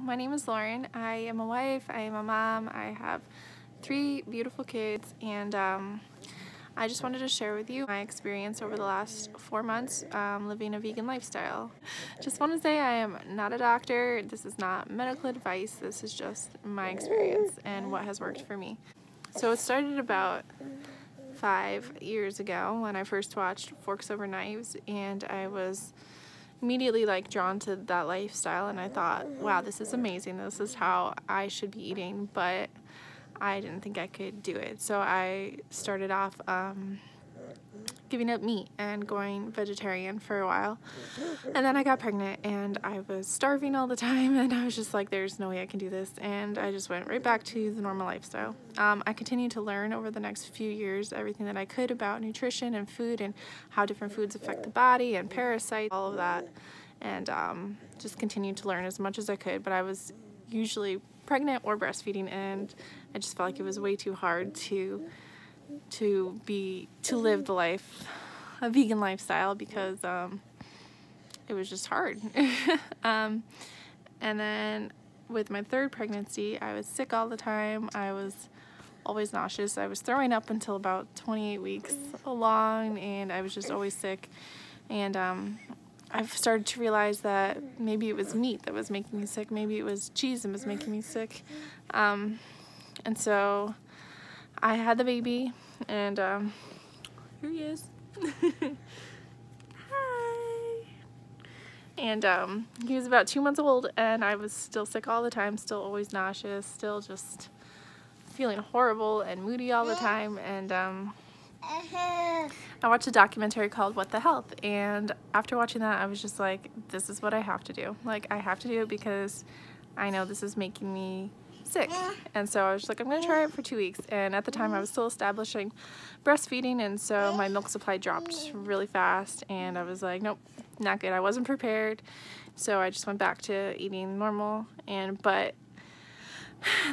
my name is Lauren. I am a wife, I am a mom, I have 3 beautiful kids, and I just wanted to share with you my experience over the last 4 months living a vegan lifestyle. Just want to say I am not a doctor. This is not medical advice. This is just my experience and what has worked for me. So it started about 5 years ago when I first watched Forks Over Knives, and I was immediately drawn to that lifestyle, and I thought, wow, this is amazing. This is how I should be eating, but I didn't think I could do it. So I started off giving up meat and going vegetarian for a while, and then I got pregnant and I was starving all the time, and I was just like, there's no way I can do this, and I just went right back to the normal lifestyle. I continued to learn over the next few years everything that I could about nutrition and food and how different foods affect the body and parasites, all of that, and just continued to learn as much as I could. But I was usually pregnant or breastfeeding, and I just felt like it was way too hard to live the life, a vegan lifestyle, because it was just hard. And then with my 3rd pregnancy, I was sick all the time. I was always nauseous. I was throwing up until about 28 weeks along, and I was just always sick. And I've started to realize that maybe it was meat that was making me sick. Maybe it was cheese that was making me sick. And so I had the baby, and here he is. Hi. And he was about 2 months old, and I was still sick all the time, still always nauseous, still just feeling horrible and moody all the time. And I watched a documentary called What the Health, and after watching that, I was just like, this is what I have to do. I have to do it because I know this is making me sick. And so I was just like, I'm gonna try it for 2 weeks. And at the time I was still establishing breastfeeding, and so my milk supply dropped really fast, and I was like, nope, not good. I wasn't prepared, so I just went back to eating normal. But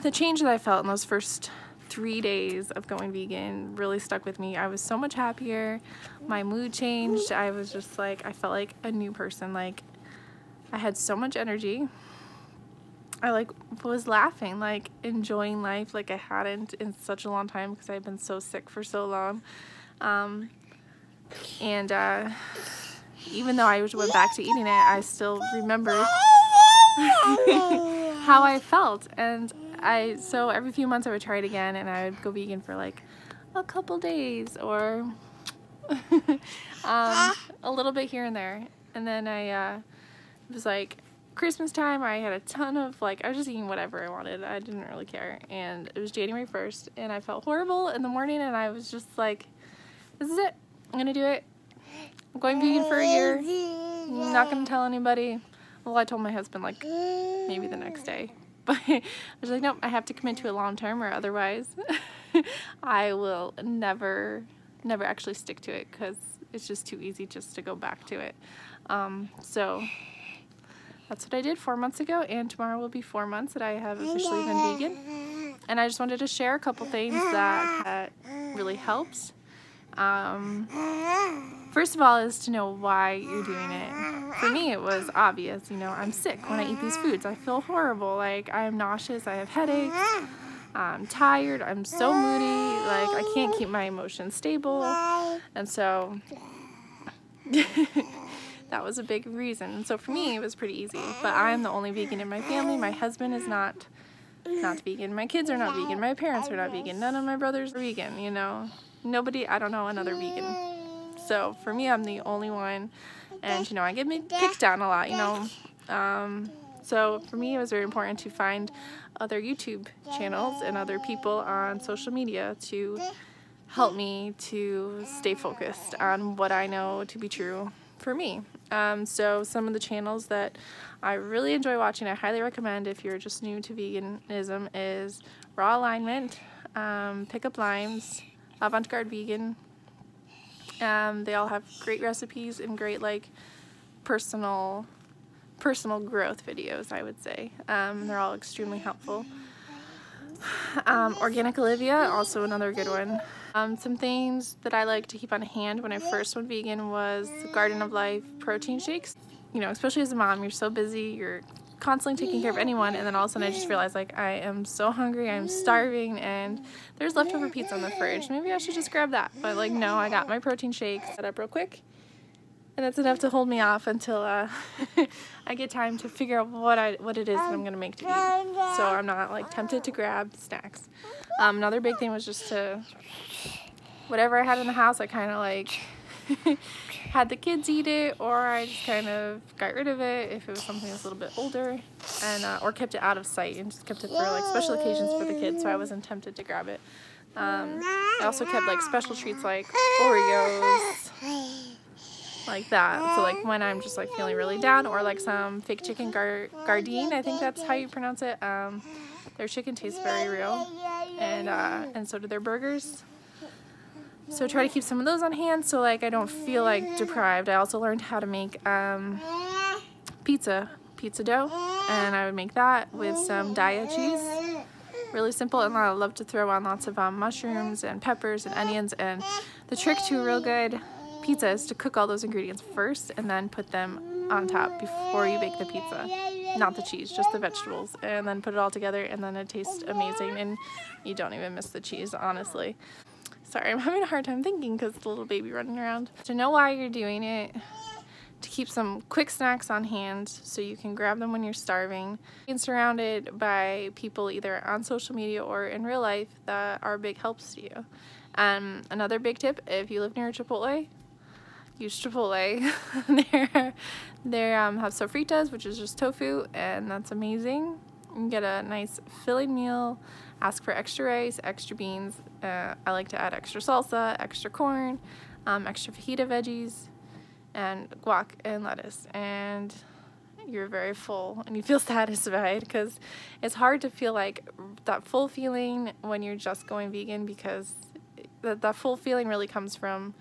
the change that I felt in those first 3 days of going vegan really stuck with me. I was so much happier. My mood changed. I was just like, I felt like a new person. I had so much energy. I was laughing, enjoying life like I hadn't in such a long time because I've been so sick for so long. Even though I went back to eating it, I still remember how I felt. And so every few months I would try it again, and I would go vegan for a couple days or a little bit here and there. And then it was Christmas time. I had a ton of I was just eating whatever I wanted. I didn't really care. And it was January 1st, and I felt horrible in the morning, and I was just like, this is it. I'm gonna do it. I'm going vegan for a year. I'm not gonna tell anybody. Well, I told my husband maybe the next day. But I was like, nope, I have to commit to it long term, or otherwise I will never actually stick to it, because it's just too easy just to go back to it. So that's what I did 4 months ago, and tomorrow will be 4 months that I have officially been vegan. And I just wanted to share a couple things that really helps. First of all is to know why you're doing it. For me, it was obvious. I'm sick when I eat these foods. I feel horrible. I am nauseous. I have headaches. I'm tired. I'm so moody. I can't keep my emotions stable. And so that was a big reason. And so for me, it was pretty easy. But I'm the only vegan in my family. My husband is not vegan. My kids are not vegan. My parents are not vegan. None of my brothers are vegan, Nobody, I don't know another vegan. So for me, I'm the only one, and I get picked on a lot, so for me it was very important to find other YouTube channels and other people on social media to help me to stay focused on what I know to be true for me. So some of the channels that I really enjoy watching, I highly recommend if you're just new to veganism, is Raw Alignment, Pickup Limes, Avant Garde Vegan. They all have great recipes and great personal growth videos, I would say. They're all extremely helpful. Organic Olivia, also another good one. Some things that I like to keep on hand when I first went vegan was Garden of Life protein shakes. Especially as a mom, you're so busy, you're constantly taking care of anyone, and then all of a sudden I just realized like I am so hungry, I'm starving, and there's leftover pizza in the fridge. Maybe I should just grab that. But like no, I got my protein shake set up real quick, and that's enough to hold me off until I get time to figure out what it is that I'm gonna make to eat. So I'm not like tempted to grab snacks. Another big thing was just to, whatever I had in the house, I kind of like had the kids eat it, or I just kind of got rid of it if it was something that's a little bit older, and or kept it out of sight and just kept it for like special occasions for the kids, so I wasn't tempted to grab it. I also kept like special treats like Oreos, like that. So like when I'm just like feeling really down, or like some fake chicken Garde, I think that's how you pronounce it. Their chicken tastes very real, and so do their burgers. So try to keep some of those on hand so like I don't feel like deprived. I also learned how to make pizza dough, and I would make that with some Daya cheese. Really simple, and I love to throw on lots of mushrooms and peppers and onions. And the trick to a real good pizza is to cook all those ingredients first and then put them on top before you bake the pizza. Not the cheese, just the vegetables, and then put it all together, and then it tastes amazing, and you don't even miss the cheese, honestly. Sorry, I'm having a hard time thinking because the little baby running around. To know why you're doing it, to keep some quick snacks on hand so you can grab them when you're starving. Being surrounded by people either on social media or in real life that are big helps to you. Another big tip, if you live near a Chipotle, use Chipotle. they have sofritas, which is just tofu, and that's amazing. You can get a nice filling meal. Ask for extra rice, extra beans. I like to add extra salsa, extra corn, extra fajita veggies, and guac and lettuce. And you're very full and you feel satisfied, because it's hard to feel like that full feeling when you're just going vegan, because that full feeling really comes from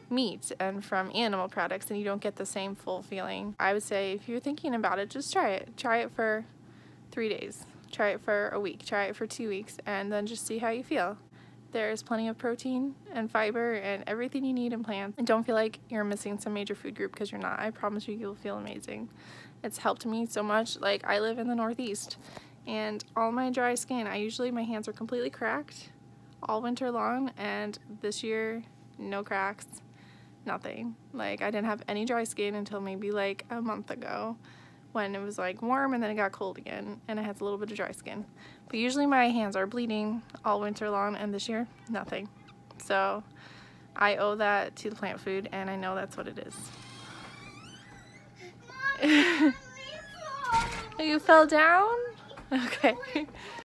meat and from animal products, and you don't get the same full feeling. I would say if you're thinking about it, just try it. Try it for 3 days. Try it for a week. Try it for 2 weeks, and then just see how you feel. There's plenty of protein and fiber and everything you need in plants. And don't feel like you're missing some major food group, because you're not. I promise you, you'll feel amazing. It's helped me so much. Like, I live in the Northeast, and all my dry skin, my hands are completely cracked all winter long, and this year, no cracks, nothing. Like, I didn't have any dry skin until maybe like a month ago, when it was like warm and then it got cold again, and I had a little bit of dry skin. But usually my hands are bleeding all winter long, and this year, nothing. So I owe that to the plant food, and I know that's what it is. You fell down? Okay.